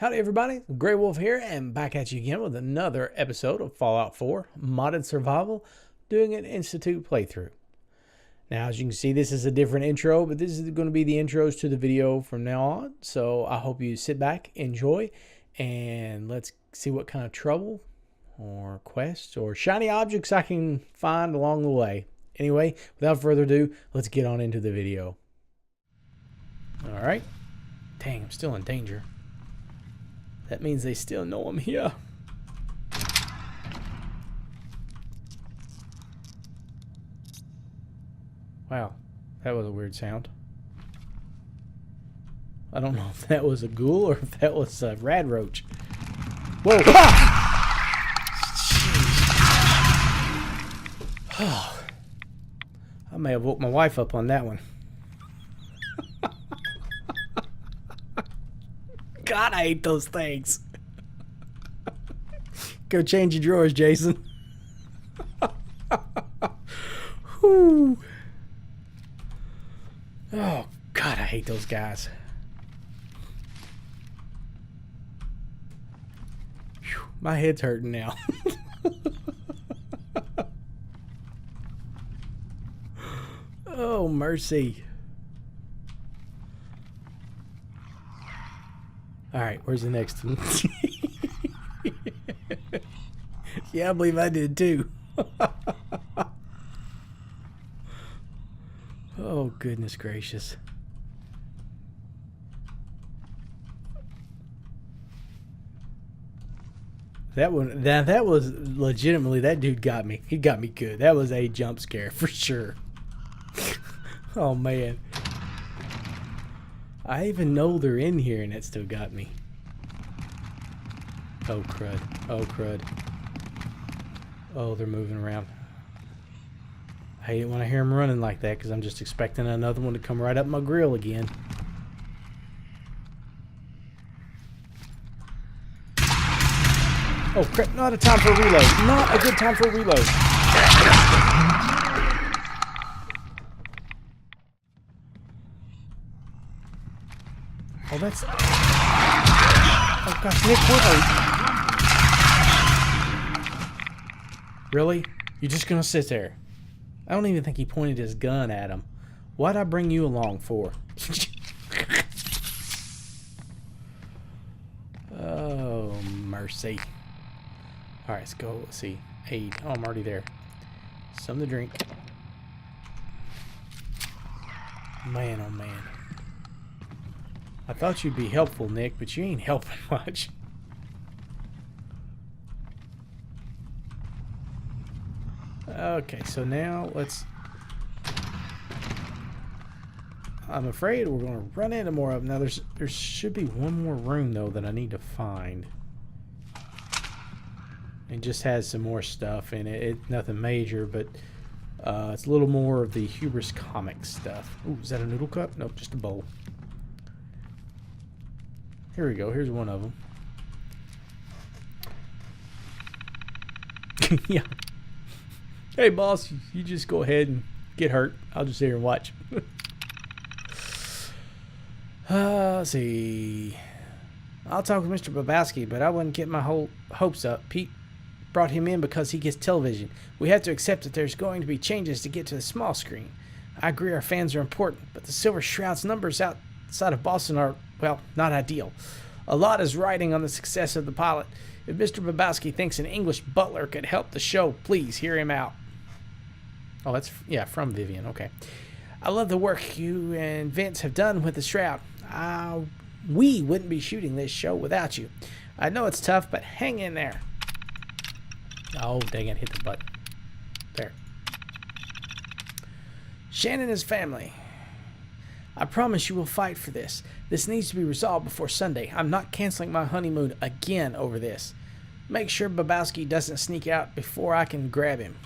Howdy everybody, Grey Wolf here and back at you again with another episode of Fallout 4 Modded Survival, doing an Institute playthrough. Now as you can see, this is a different intro, but this is going to be the intros to the video from now on. So I hope you sit back, enjoy, and let's see what kind of trouble or quests or shiny objects I can find along the way. Anyway, without further ado, let's get on into the video. Alright. Dang, I'm still in danger. That means they still know I'm here. Wow, that was a weird sound. I don't know if that was a ghoul or if that was a rad roach. Whoa! Oh, I may have woke my wife up on that one. God, I hate those things. Go change your drawers, Jason. Whew. Oh, God, I hate those guys. Whew, my head's hurting now. Oh, mercy. Alright, where's the next one? Yeah, I believe I did too. Oh, goodness gracious. That one, that was legitimately, that dude got me. He got me good. That was a jump scare for sure. Oh, man. I even know they're in here and it still got me. Oh, crud. Oh, crud. Oh, they're moving around. I hate it when I hear them running like that because I'm just expecting another one to come right up my grill again. Oh, crap. Not a time for a reload. Not a good time for a reload. Oh, that's... Oh, gosh, Nick, what are you... Really? You're just gonna sit there? I don't even think he pointed his gun at him. Why'd I bring you along for? Oh, mercy. Alright, let's go. Let's see. Aid. Oh, I'm already there. Something to drink. Man, oh, man. I thought you'd be helpful, Nick, but you ain't helping much. Okay, so now let's... I'm afraid we're going to run into more of them. Now, there should be one more room, though, that I need to find. It just has some more stuff in it. It's nothing major, but it's a little more of the Hubris Comics stuff. Ooh, is that a noodle cup? Nope, just a bowl. Here we go. Here's one of them. Yeah. Hey, boss, you just go ahead and get hurt. I'll just sit here and watch. Let's see. I'll talk with Mr. Babowski, but I wouldn't get my hopes up. Pete brought him in because he gets television. We have to accept that there's going to be changes to get to the small screen. I agree our fans are important, but the Silver Shroud's numbers outside of Boston are, well, not ideal. A lot is riding on the success of the pilot. If Mr. Babowski thinks an English butler could help the show, please hear him out. Oh, that's, yeah, from Vivian. Okay. I love the work you and Vince have done with the Shroud. We wouldn't be shooting this show without you. I know it's tough, but hang in there. Oh, dang it. Hit the button. There. Shannon and his family. I promise you will fight for this. This needs to be resolved before Sunday. I'm not canceling my honeymoon again over this. Make sure Babowski doesn't sneak out before I can grab him.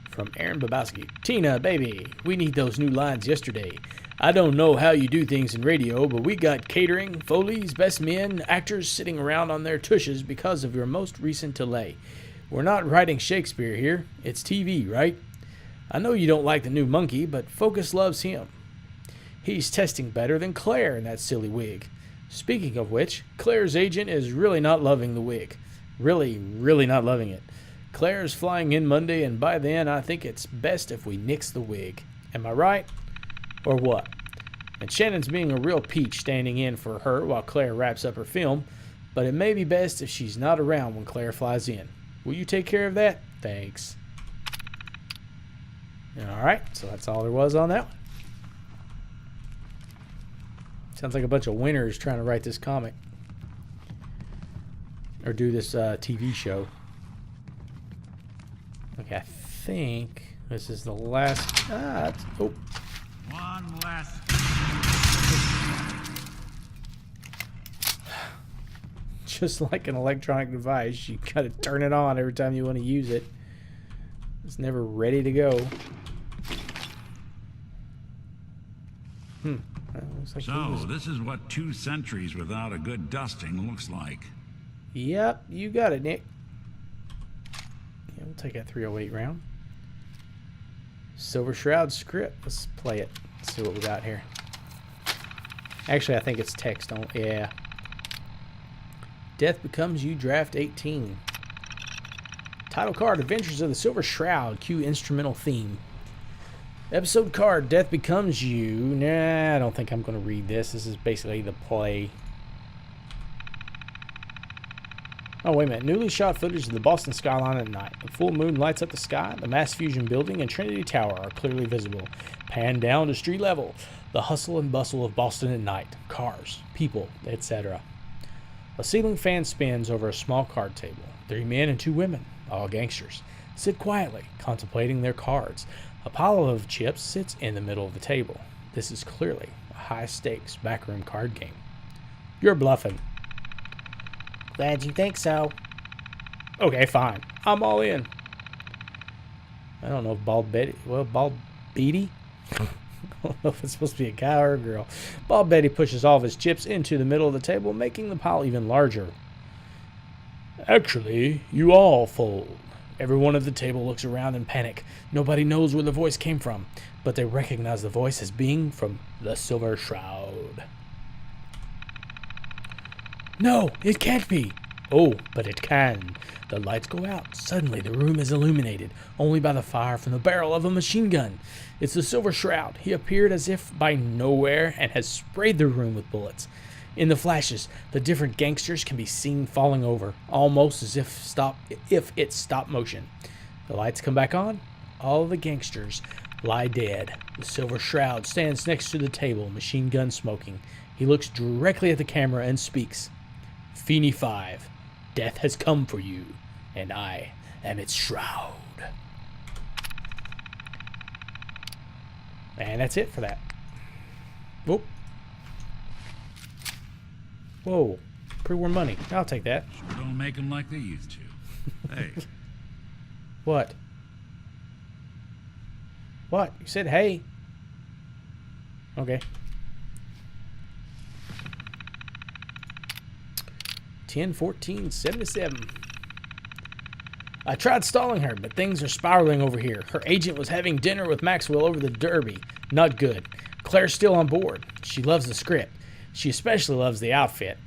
From Aaron Babowski. Tina, baby, we need those new lines yesterday. I don't know how you do things in radio, but we got catering, Foley's, best men, actors sitting around on their tushes because of your most recent delay. We're not writing Shakespeare here. It's TV, right? I know you don't like the new monkey, but Focus loves him. He's testing better than Claire in that silly wig. Speaking of which, Claire's agent is really not loving the wig. Really, really not loving it. Claire's flying in Monday, and by then I think it's best if we nix the wig. Am I right? Or what? And Shannon's being a real peach standing in for her while Claire wraps up her film, but it may be best if she's not around when Claire flies in. Will you take care of that? Thanks. Alright, so that's all there was on that one. Sounds like a bunch of winners trying to write this comic. Or do this TV show. Okay, I think this is the last... oh. One last... Just like an electronic device, you gotta turn it on every time you want to use it. It's never ready to go. Looks like So, this is what 2 centuries without a good dusting looks like. Yep, you got it, Nick. Yeah, we'll take that 308 round. Silver Shroud script. Let's play it. Let's see what we got here. Actually, I think it's text. Yeah. Death Becomes You, Draft 18. Title card, Adventures of the Silver Shroud. Cue instrumental theme. Episode card, Death Becomes You. Nah, I don't think I'm going to read this. This is basically the play. Oh, wait a minute. Newly shot footage of the Boston skyline at night. The full moon lights up the sky. The Mass Fusion building and Trinity Tower are clearly visible. Pan down to street level. The hustle and bustle of Boston at night. Cars, people, etc. A ceiling fan spins over a small card table. 3 men and 2 women, all gangsters, sit quietly, contemplating their cards. A pile of chips sits in the middle of the table. This is clearly a high-stakes backroom card game. You're bluffing. Glad you think so. Okay, fine. I'm all in. I don't know if Bald Betty... Well, Bald Beatty? I don't know if it's supposed to be a guy or a girl. Bald Betty pushes all of his chips into the middle of the table, making the pile even larger. Actually, you all fold. Everyone at the table looks around in panic. Nobody knows where the voice came from, but they recognize the voice as being from the Silver Shroud. No, it can't be. Oh, but it can. The lights go out. Suddenly, the room is illuminated, only by the fire from the barrel of a machine gun. It's the Silver Shroud. He appeared as if by nowhere and has sprayed the room with bullets. In the flashes, the different gangsters can be seen falling over, almost as if it's stop motion. The lights come back on. All the gangsters lie dead. The Silver Shroud stands next to the table, machine gun smoking. He looks directly at the camera and speaks. Feeney 5, death has come for you, and I am its shroud. And that's it for that. Whoop. Whoa. Pre-war money. I'll take that. Sure don't make them like they used to. Hey. What? What? You said hey. Okay. 10-14-77. I tried stalling her, but things are spiraling over here. Her agent was having dinner with Maxwell over the Derby. Not good. Claire's still on board. She loves the script. She especially loves the outfit.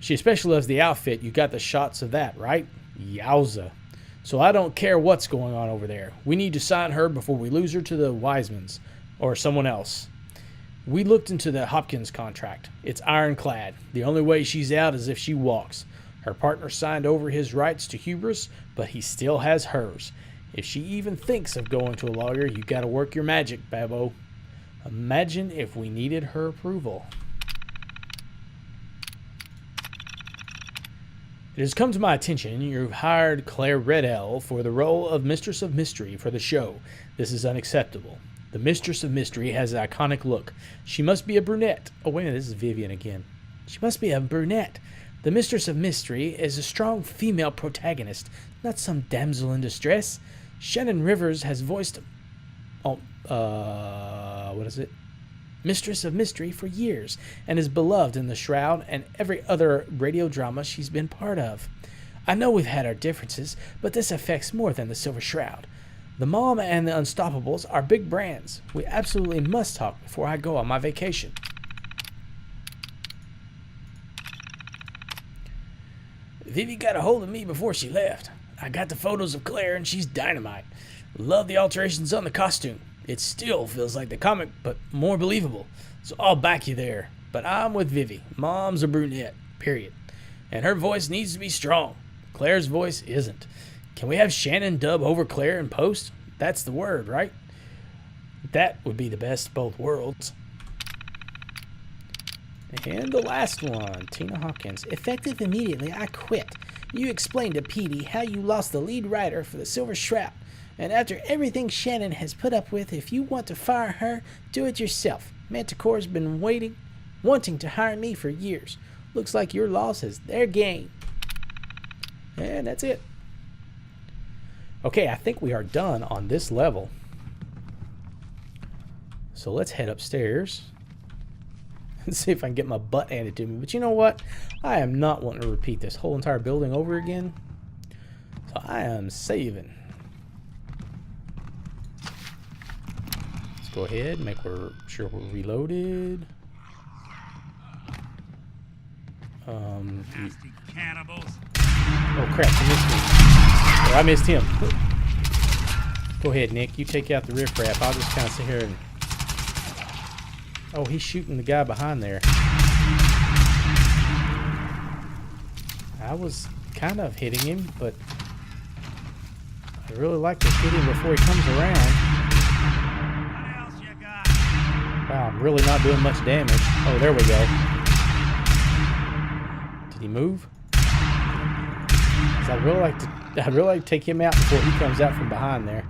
You got the shots of that, right? Yowza. So I don't care what's going on over there. We need to sign her before we lose her to the Wisemans or someone else. We looked into the Hopkins contract. It's ironclad. The only way she's out is if she walks. Her partner signed over his rights to Hubris, but he still has hers. If she even thinks of going to a lawyer, you gotta work your magic, Babbo. Imagine if we needed her approval. It has come to my attention you've hired Claire Redell for the role of Mistress of Mystery for the show. This is unacceptable. The Mistress of Mystery has an iconic look. She must be a brunette. Oh, wait a minute, this is Vivian again. She must be a brunette. The Mistress of Mystery is a strong female protagonist, not some damsel in distress. Shannon Rivers has voiced... what is it? Mistress of Mystery for years, and is beloved in The Shroud and every other radio drama she's been part of. I know we've had our differences, but this affects more than the Silver Shroud. The Mom and the Unstoppables are big brands. We absolutely must talk before I go on my vacation. Vivi got a hold of me before she left. I got the photos of Claire and she's dynamite. Love the alterations on the costume. It still feels like the comic, but more believable. So I'll back you there. But I'm with Vivi. Mom's a brunette, period. And her voice needs to be strong. Claire's voice isn't. Can we have Shannon dub over Claire in post? That's the word, right? That would be the best of both worlds. And the last one, Tina Hawkins. Effective immediately, I quit. You explained to Petey how you lost the lead writer for the Silver Shroud. And after everything Shannon has put up with, if you want to fire her, do it yourself. Manticore's been wanting to hire me for years. Looks like your loss is their gain. And that's it. Okay, I think we are done on this level. So let's head upstairs and see if I can get my butt handed to me. But you know what? I am not wanting to repeat this whole entire building over again. So I am saving. Let's go ahead and make sure we're reloaded. Nasty cannibals. Oh crap, I missed me. Or I missed him. Go ahead, Nick. You take out the riffraff. I'll just kind of sit here and... Oh, he's shooting the guy behind there. I was kind of hitting him, but I really like to hit him before he comes around. What else you got? Wow, I'm really not doing much damage. Oh, there we go. Did he move? 'Cause I'd really like to take him out before he comes out from behind there.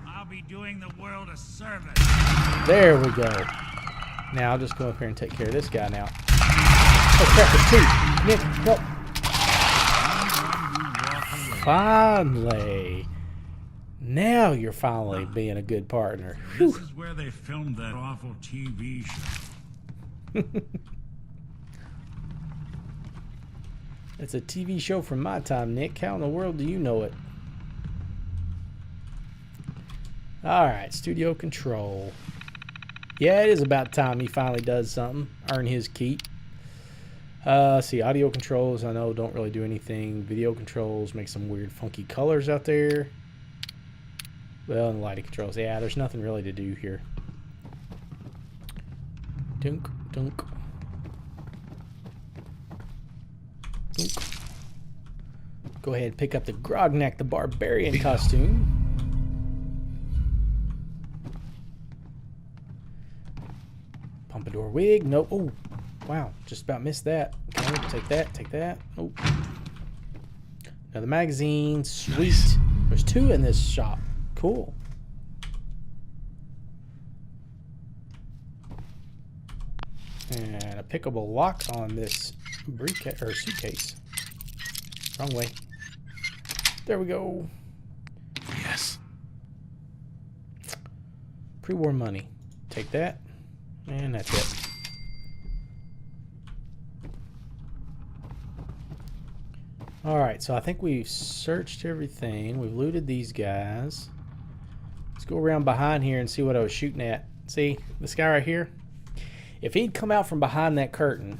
I'll be doing the world a service. There we go. Now I'll just go up here and take care of this guy now. Oh crap, there's two. Nick, help. Finally. Now you're finally being a good partner. This is where they filmed that awful TV show. It's a TV show from my time, Nick. How in the world do you know it? Alright, studio control. Yeah, it is about time he finally does something. Earn his keep. See, audio controls, I know, don't really do anything. Video controls make some weird funky colors out there. Well, and lighting controls. Yeah, there's nothing really to do here. Dunk, dunk. Dunk. Go ahead and pick up the Grognak the Barbarian costume. Pompadour wig. Nope. Oh, wow. Just about missed that. Okay, take that. Take that. Oh. Another magazine. Sweet. Nice. There's two in this shop. Cool. And a pickable lock on this briefcase or suitcase. Wrong way. There we go. Yes. Pre-war money. Take that. And that's it. Alright, so I think we've searched everything. We've looted these guys. Let's go around behind here and see what I was shooting at. See, this guy right here? If he'd come out from behind that curtain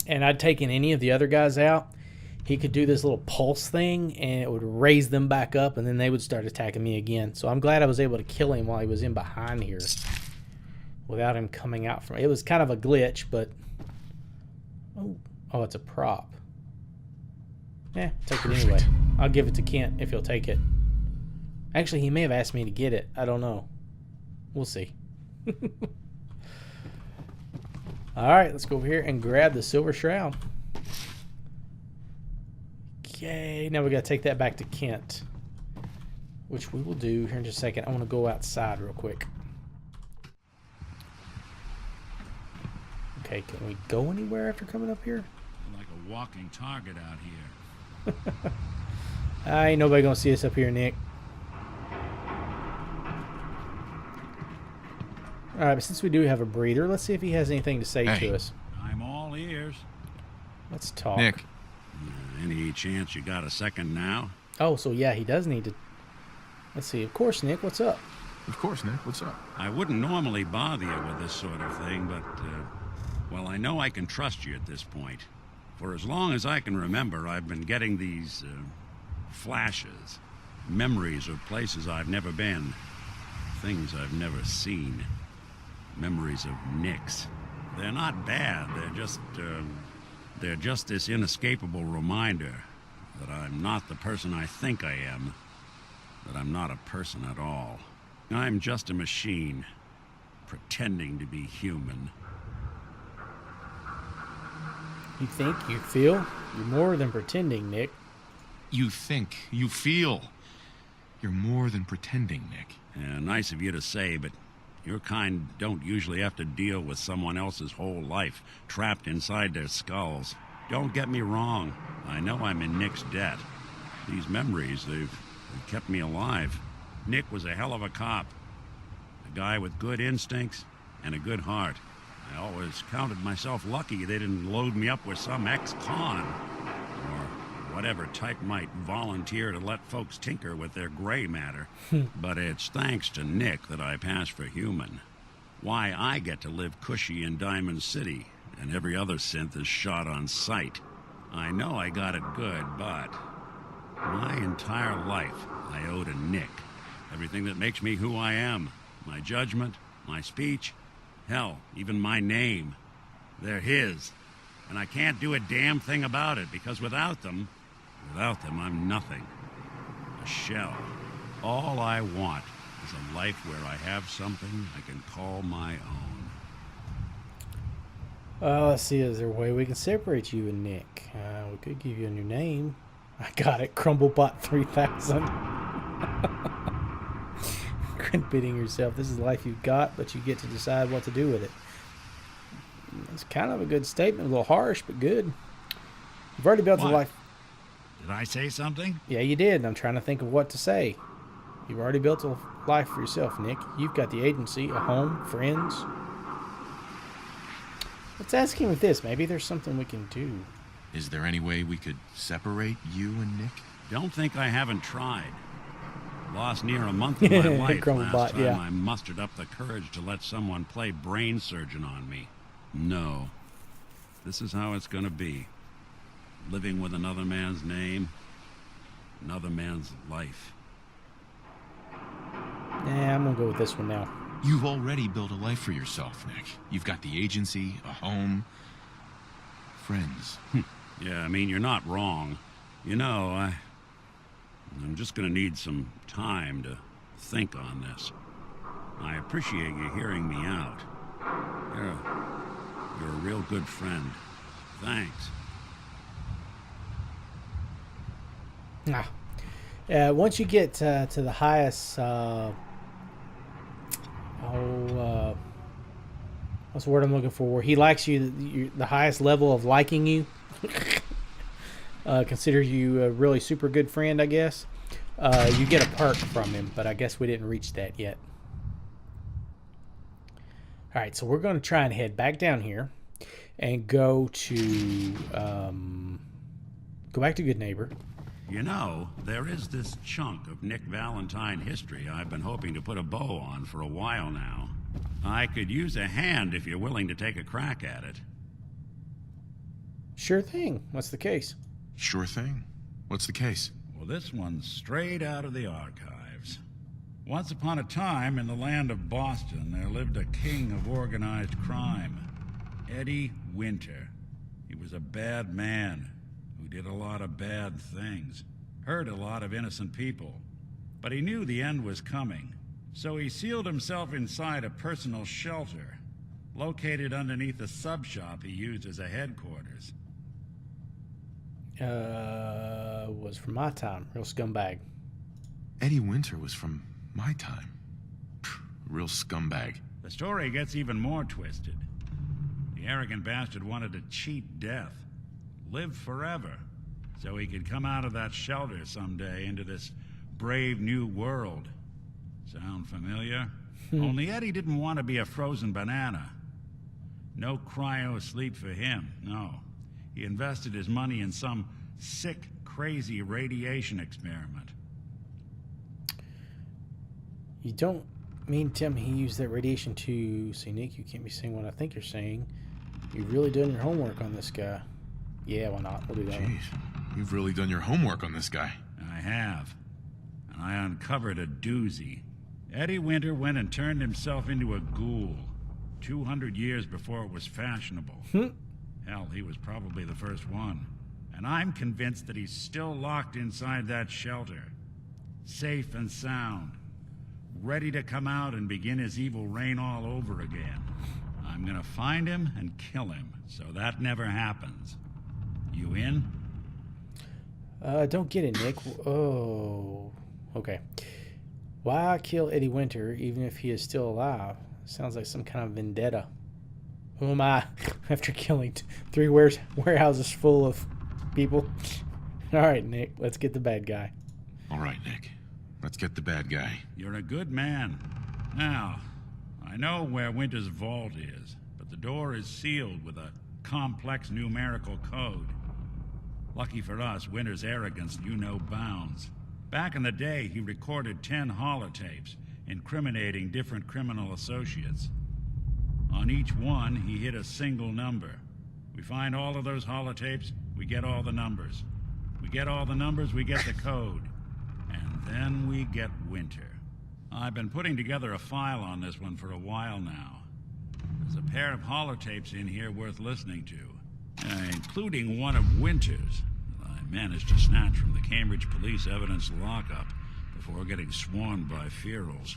and I'd taken any of the other guys out, he could do this little pulse thing and it would raise them back up and then they would start attacking me again. So I'm glad I was able to kill him while he was in behind here without him coming out from it. Was kind of a glitch, but oh, it's a prop. Eh, take it anyway. I'll give it to Kent if he'll take it. Actually, he may have asked me to get it. I don't know. We'll see. Alright, let's go over here and grab the Silver Shroud. Okay, now we gotta take that back to Kent, which we will do here in just a second. I want to go outside real quick. Okay, can we go anywhere after coming up here? Like a walking target out here. Ain't nobody gonna see us up here, Nick. Alright, but since we do have a breeder, let's see if he has anything to say to us. I'm all ears. Let's talk. Nick, Any chance you got a second now? Oh, so yeah, he does need to. Let's see. Of course, Nick. What's up? Of course, Nick. What's up? I wouldn't normally bother you with this sort of thing, but, well, I know I can trust you at this point. For as long as I can remember, I've been getting these, flashes. Memories of places I've never been. Things I've never seen. Memories of Nicks. They're not bad, they're just this inescapable reminder that I'm not the person I think I am. That I'm not a person at all. I'm just a machine, pretending to be human. You think? You feel? You're more than pretending, Nick. You think. You feel. You're more than pretending, Nick. Yeah, nice of you to say, but your kind don't usually have to deal with someone else's whole life, trapped inside their skulls. Don't get me wrong. I know I'm in Nick's debt. These memories, they've kept me alive. Nick was a hell of a cop. A guy with good instincts and a good heart. I always counted myself lucky they didn't load me up with some ex-con. Or whatever type might volunteer to let folks tinker with their gray matter. But it's thanks to Nick that I pass for human. Why I get to live cushy in Diamond City, and every other synth is shot on sight. I know I got it good, but my entire life I owe to Nick. Everything that makes me who I am. My judgment, my speech, hell, even my name. They're his. And I can't do a damn thing about it, because without them, I'm nothing. A shell. All I want is a life where I have something I can call my own. Let's see. Is there a way we can separate you and Nick? We could give you a new name. I got it. Crumblebot 3000. Quit bidding yourself. This is the life you've got, but you get to decide what to do with it. It's kind of a good statement. A little harsh, but good. You've already built a What? life. Did I say something? Yeah, you did. I'm trying to think of what to say. You've already built a life for yourself, Nick. You've got the agency, a home, friends. Let's ask him with this. Maybe there's something we can do. Is there any way we could separate you and Nick? Don't think I haven't tried. Lost near a month of my life Crumblebot, last time yeah. I mustered up the courage to let someone play brain surgeon on me. No. This is how it's gonna be. Living with another man's name, another man's life. Nah, I'm gonna go with this one now. You've already built a life for yourself, Nick. You've got the agency, a home, friends. Yeah, I mean, you're not wrong. You know, I'm just gonna need some time to think on this. I appreciate you hearing me out. You're a real good friend. Thanks. Once you get to the highest, what's the word I'm looking for? Where he likes you, the highest level of liking you. Consider you a really super good friend, I guess. You get a perk from him, but I guess we didn't reach that yet. All right, so we're going to try and head back down here and go to go back to Good Neighbor. You know, there is this chunk of Nick Valentine history I've been hoping to put a bow on for a while now. I could use a hand if you're willing to take a crack at it. Sure thing. What's the case? Sure thing. What's the case? Well, this one's straight out of the archives. Once upon a time, in the land of Boston, there lived a king of organized crime, Eddie Winter. He was a bad man who did a lot of bad things, hurt a lot of innocent people. But he knew the end was coming, so he sealed himself inside a personal shelter, located underneath a sub-shop he used as a headquarters. Was from my time. Real scumbag. Eddie Winter was from my time. Real scumbag. The story gets even more twisted. The arrogant bastard wanted to cheat death, live forever, so he could come out of that shelter someday into this brave new world. Sound familiar? Only Eddie didn't want to be a frozen banana. No cryo sleep for him, no. He invested his money in some Sick, crazy radiation experiment. You don't mean to tell me he used that radiation to... See, Nick, you can't be saying what I think you're saying. You've really done your homework on this guy. Yeah, why not? We'll do that one. Jeez, you've really done your homework on this guy. I have. And I uncovered a doozy. Eddie Winter went and turned himself into a ghoul. 200 years before it was fashionable. Hell, he was probably the first one. And I'm convinced that he's still locked inside that shelter. Safe and sound. Ready to come out and begin his evil reign all over again. I'm gonna find him and kill him, so that never happens. You in? Don't get it, Nick. Oh, okay. Why kill Eddie Winter even if he is still alive? Sounds like some kind of vendetta. Who am I after killing three warehouses full of people? All right, Nick, let's get the bad guy. All right, Nick. Let's get the bad guy. You're a good man. Now, I know where Winter's vault is, but the door is sealed with a complex numerical code. Lucky for us, Winter's arrogance knew no bounds. Back in the day, he recorded 10 holotapes, incriminating different criminal associates. On each one, he hit a single number. We find all of those holotapes, we get all the numbers. We get all the numbers, we get the code. And then we get Winter. I've been putting together a file on this one for a while now. There's a pair of holotapes in here worth listening to, including one of Winter's that I managed to snatch from the Cambridge Police evidence lockup before getting swarmed by ferals.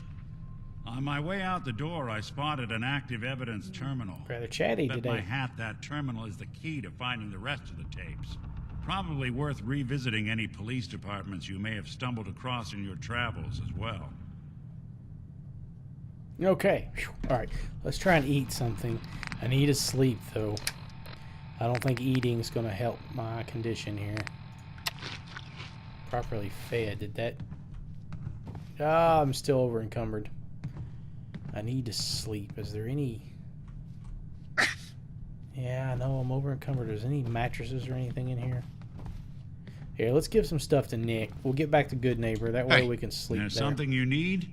On my way out the door, I spotted an active evidence terminal. Rather chatty Bet today. my hat that terminal is the key to finding the rest of the tapes. Probably worth revisiting any police departments you may have stumbled across in your travels as well. Okay. Whew. All right. Let's try and eat something. I need to sleep, though. I don't think eating's going to help my condition here. Properly fed. Did that... Ah, I'm still over encumbered. I need to sleep. Is there any... Yeah, I know I'm over encumbered. Is there any mattresses or anything in here? Here, let's give some stuff to Nick. We'll get back to Good Neighbor. That way Hey, we can sleep There's there. something you need?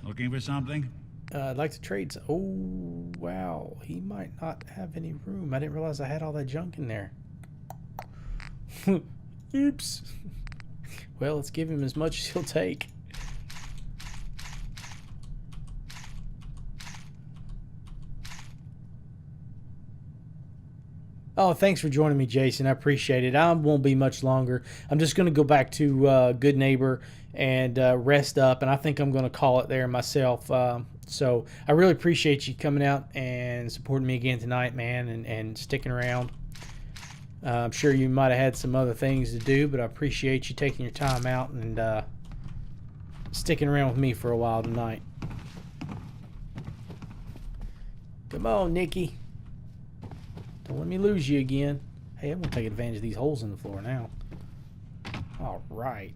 Looking for something? I'd like to trade some... Oh, wow. He might not have any room. I didn't realize I had all that junk in there. Oops. Well, let's give him as much as he'll take. Oh, thanks for joining me, Jason. I appreciate it. I won't be much longer. I'm just going to go back to Good Neighbor and rest up, and I think I'm going to call it there myself. So I really appreciate you coming out and supporting me again tonight, man, and sticking around. I'm sure you might have had some other things to do, but I appreciate you taking your time out and sticking around with me for a while tonight. Come on, Nikki. Don't let me lose you again. Hey, I'm going to take advantage of these holes in the floor now. All right.